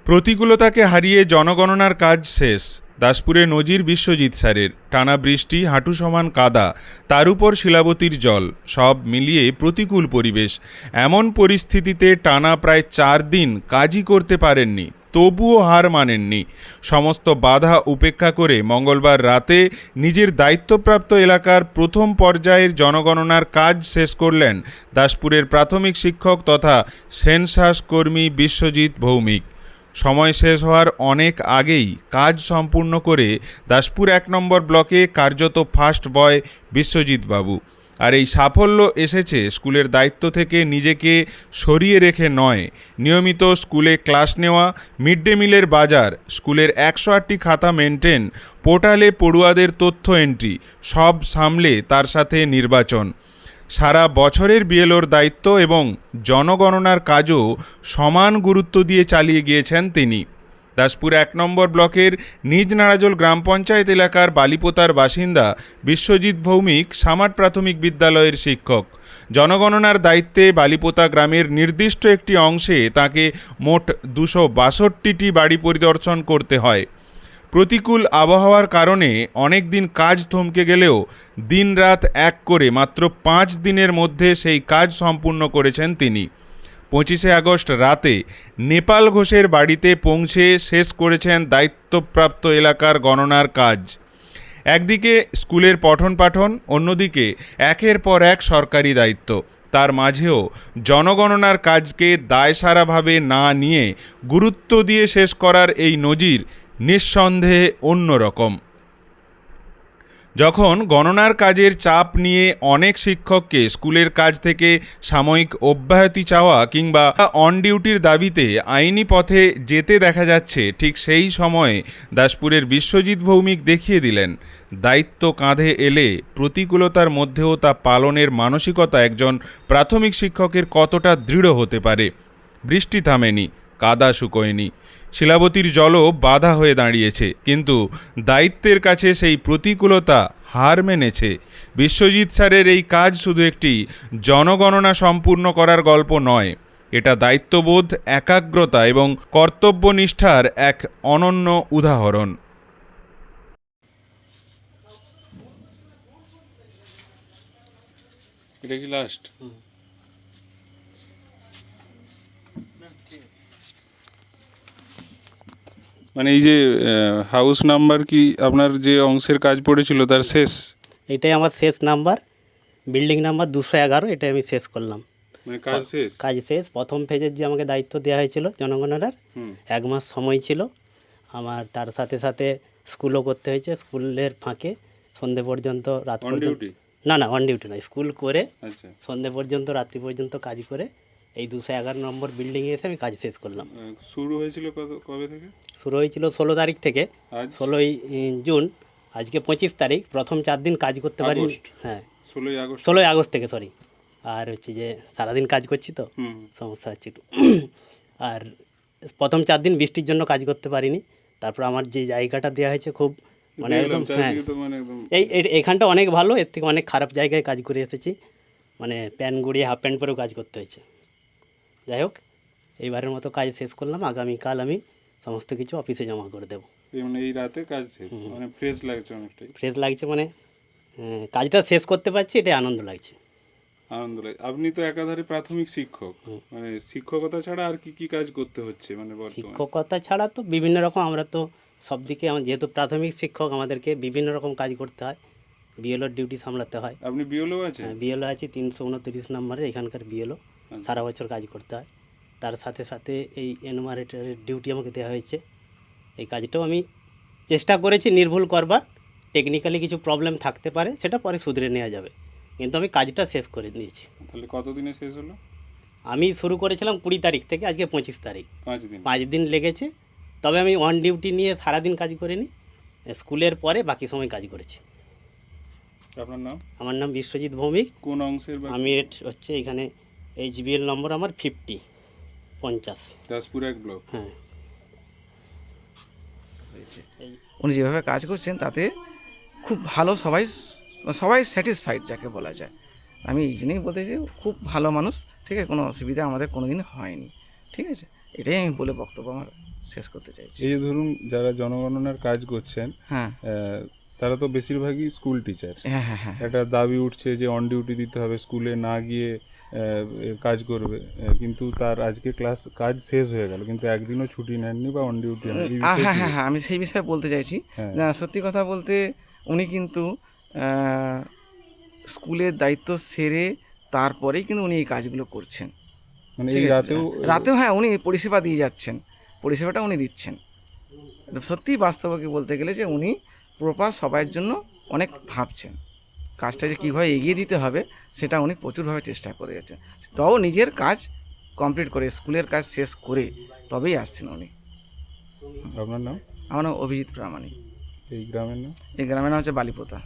প্রতিকূলতাকে হারিয়ে জনগণনার কাজ শেষ। দাসপুরে নজির বিশ্বজিৎ স্যারের। টানা বৃষ্টি, হাঁটু সমান কাদা, তার উপর শিলাবতীর জল, সব মিলিয়ে প্রতিকূল পরিবেশ। এমন পরিস্থিতিতে টানা প্রায় 4 দিন কাজই করতে পারেননি, তবুও হার মানেননি। সমস্ত বাধা উপেক্ষা করে মঙ্গলবার রাতে নিজের দায়িত্বপ্রাপ্ত এলাকার প্রথম পর্যায়ের জনগণনার কাজ শেষ করলেন দাসপুরের প্রাথমিক শিক্ষক তথা সেনসাস কর্মী বিশ্বজিৎ ভৌমিক। সময় শেষ হওয়ার অনেক আগেই কাজ সম্পূর্ণ করে দাসপুর 1 নম্বর ব্লকে কার্যত ফার্স্ট বয় বিশ্বজিৎ বাবু। আর এই সাফল্য এসেছে স্কুলের দায়িত্ব থেকে নিজেকে সরিয়ে রেখে নয়। নিয়মিত স্কুলে ক্লাস নেওয়া, মিড ডে মিলের বাজার, স্কুলের 108টি খাতা মেনটেন, পোর্টালে পড়ুয়াদের তথ্য এন্ট্রি, সব সামলে তার সাথে নির্বাচন। সারা বছরের বিএলওর দায়িত্ব এবং জনগণনার কাজও সমান গুরুত্ব দিয়ে চালিয়ে গিয়েছেন তিনি। দাসপুর 1 নম্বর ব্লকের নিজ নারাজল গ্রাম পঞ্চায়েত এলাকার বালিপোতার বাসিন্দা বিশ্বজিৎ ভৌমিক সামার প্রাথমিক বিদ্যালয়ের শিক্ষক। জনগণনার দায়িত্বে বালিপোতা গ্রামের নির্দিষ্ট একটি অংশে তাকে মোট 262টি বাড়ি পরিদর্শন করতে হয়। প্রতিকূল আবহাওয়ার কারণে অনেক দিন কাজ থমকে গেলেও দিনরাত এক করে মাত্র 5 দিনের মধ্যে সেই কাজ সম্পূর্ণ করেছেন তিনি। 25শে আগস্ট রাতে নেপাল ঘোষের বাড়িতে পৌঁছে শেষ করেছেন দায়িত্বপ্রাপ্ত এলাকার গণনার কাজ। একদিকে স্কুলের পঠন পাঠন, অন্যদিকে একের পর এক সরকারি দায়িত্ব। তার মাঝেও জনগণনার কাজকে দায়সারাভাবে না নিয়ে গুরুত্ব দিয়ে শেষ করার এই নজির নিঃসন্দেহে অন্যরকম। যখন গণনার কাজের চাপ নিয়ে অনেক শিক্ষককে স্কুলের কাজ থেকে সাময়িক অব্যাহতি চাওয়া কিংবা অন ডিউটির দাবিতে আইনি পথে যেতে দেখা যাচ্ছে, ঠিক সেই সময়ে দাসপুরের বিশ্বজিৎ ভৌমিক দেখিয়ে দিলেন দায়িত্ব কাঁধে এলে প্রতিকূলতার মধ্যেও তা পালনের মানসিকতা একজন প্রাথমিক শিক্ষকের কতটা দৃঢ় হতে পারে। বৃষ্টি থামেনি, কাদা শুকোয়নি, শিলাবতীর জলও বাধা হয়ে দাঁড়িয়েছে, কিন্তু দায়িত্বের কাছে সেই প্রতিকূলতা হার মেনেছে। বিশ্বজিৎ স্যারের এই কাজ শুধু একটি জনগণনা সম্পূর্ণ করার গল্প নয়, এটা দায়িত্ববোধ, একাগ্রতা এবং কর্তব্যনিষ্ঠার এক অনন্য উদাহরণ। এটা কি লাস্ট? মানে এই যে হাউস নাম্বার কি আপনার যে অংশের কাজ পড়েছিল তার শেষ? এটাই আমার শেষ নাম্বার, বিল্ডিং নাম্বার 211, এটাই আমি শেষ করলাম। মানে কাজ শেষ? কাজ শেষ। প্রথম ফেজের যে আমাকে দায়িত্ব দেওয়া হয়েছিল জনগণনার, 1 মাস সময় ছিল আমার। তার সাথে সাথে স্কুলও করতে হয়েছে, স্কুলের ফাঁকে সন্ধে পর্যন্ত, রাত পর্যন্ত। না না, অন ডিউটি নয়, স্কুল করে সন্ধে পর্যন্ত, রাত্রি পর্যন্ত কাজ করে এই 211 নম্বর বিল্ডিংয়ে এসে আমি কাজ শেষ করলাম। শুরু হয়েছিল কবে থেকে? শুরু হয়েছিল 16 তারিখ থেকে, 16ই জুন, আজকে 25 তারিখ। প্রথম 4 দিন কাজ করতে পারিনি। হ্যাঁ, 16ই আগস্ট থেকে, সরি। আর হচ্ছে যে সারাদিন কাজ করছি তো সমস্যা হচ্ছে একটু। আর প্রথম 4 দিন বৃষ্টির জন্য কাজ করতে পারিনি। তারপর আমার যে জায়গাটা দেওয়া হয়েছে খুব মানে একদম, হ্যাঁ, এইখানটা অনেক ভালো, এর থেকে অনেক খারাপ জায়গায় কাজ করে এসেছি। মানে প্যান্ট গুড়িয়ে হাফ প্যান্ট পরেও কাজ করতে হয়েছে। যাই হোক, এইবারের মতো কাজ শেষ করলাম। আগামীকাল আমি সমস্ত কিছু অফিসে জমা করে দেবো। মানে এই রাতে কাজ শেষ, মানে ফ্রেশ লাগছে অনেকটাই। ফ্রেশ লাগছে, মানে কাজটা শেষ করতে পারছি, এটাই আনন্দ লাগছে। আনন্দ লাগছে। আপনি তো একাধারে প্রাথমিক শিক্ষক, মানে শিক্ষকতা ছাড়া আর কি কি কাজ করতে হচ্ছে? মানে শিক্ষকতা ছাড়া তো বিভিন্ন রকম, আমরা তো সব দিকে, যেহেতু প্রাথমিক শিক্ষক আমাদেরকে বিভিন্ন রকম কাজ করতে হয়। বিএলওর ডিউটি সামলাতে হয়। আপনি বিএলও আছেন? হ্যাঁ, বিএলও আছি, 329 নম্বরের এখানকার বিএলও। সারা বছর কাজ করতে হয়। তার সাথে সাথে এই এনমারেটারের ডিউটি আমাকে দেওয়া হয়েছে। এই কাজটাও আমি চেষ্টা করেছি নির্ভুল করবার। টেকনিক্যালি কিছু প্রবলেম থাকতে পারে, সেটা পরে শুধরে নেওয়া যাবে, কিন্তু আমি কাজটা শেষ করে নিয়েছি। তাহলে কতদিনে শেষ হলো? আমি শুরু করেছিলাম 20 তারিখ থেকে, আজকে 25 তারিখ। 5 দিন লেগেছে। তবে আমি অন ডিউটি নিয়ে সারাদিন কাজ করিনি, স্কুলের পরে বাকি সময় কাজ করেছি। আপনার নাম? আমার নাম বিশ্বজিৎ ভৌমিক। কোন অংশের? আমি হচ্ছে এখানে HBL নম্বর আমার 50 দাসপুর 1 ব্লক। হ্যাঁ। উনি যেভাবে কাজ করছেন তাতে খুব ভালো, সবাই স্যাটিসফাইড যাকে বলা যায়। আমি এই জন্যই বলতে চাই খুব ভালো মানুষ, ঠিক আছে, কোনো অসুবিধা আমাদের কোনো দিন হয়নি, ঠিক আছে, এটাই আমি বলে বক্তব্য আমার শেষ করতে চাইছি। এই যে ধরুন যারা জনগণনার কাজ করছেন, হ্যাঁ তারা তো বেশিরভাগই স্কুল টিচার। হ্যাঁ হ্যাঁ হ্যাঁ একটা দাবি উঠছে যে অন ডিউটি দিতে হবে, স্কুলে না গিয়ে কাজ করবে, কিন্তু তার আজকে কাজ শেষ হয়ে গেল কিন্তু একদিনও ছুটি নেননি বা অন ডিউটি নেন। এই বিষয়ে হ্যাঁ কি হ্যাঁ হ্যাঁ আমি সেই বিষয়ে বলতে চাইছি। হ্যাঁ। না, সত্যি কথা বলতে উনি কিন্তু স্কুলের দায়িত্ব সেরে তারপরেই কিন্তু উনি এই কাজগুলো করছেন। মানে ঠিক এই আছে? রাতেও রাতেও হ্যাঁ উনি পরিষেবা দিয়ে যাচ্ছেন, পরিষেবাটা উনি দিচ্ছেন। এটা সত্যিই বাস্তবকে বলতে গেলে যে উনি প্রপার সবার জন্য অনেক ভাবছেন, কাজটা যে কীভাবে এগিয়ে দিতে হবে সেটা উনি প্রচুরভাবে চেষ্টা করে যাচ্ছেন। তাও নিজের কাজ কমপ্লিট করে, স্কুলের কাজ শেষ করে তবেই আসছেন উনি। আপনার নাম? আমার নাম অভিজিৎ প্রামাণিক। এই গ্রামের নাম? এই গ্রামের নাম হচ্ছে বালিপোতা।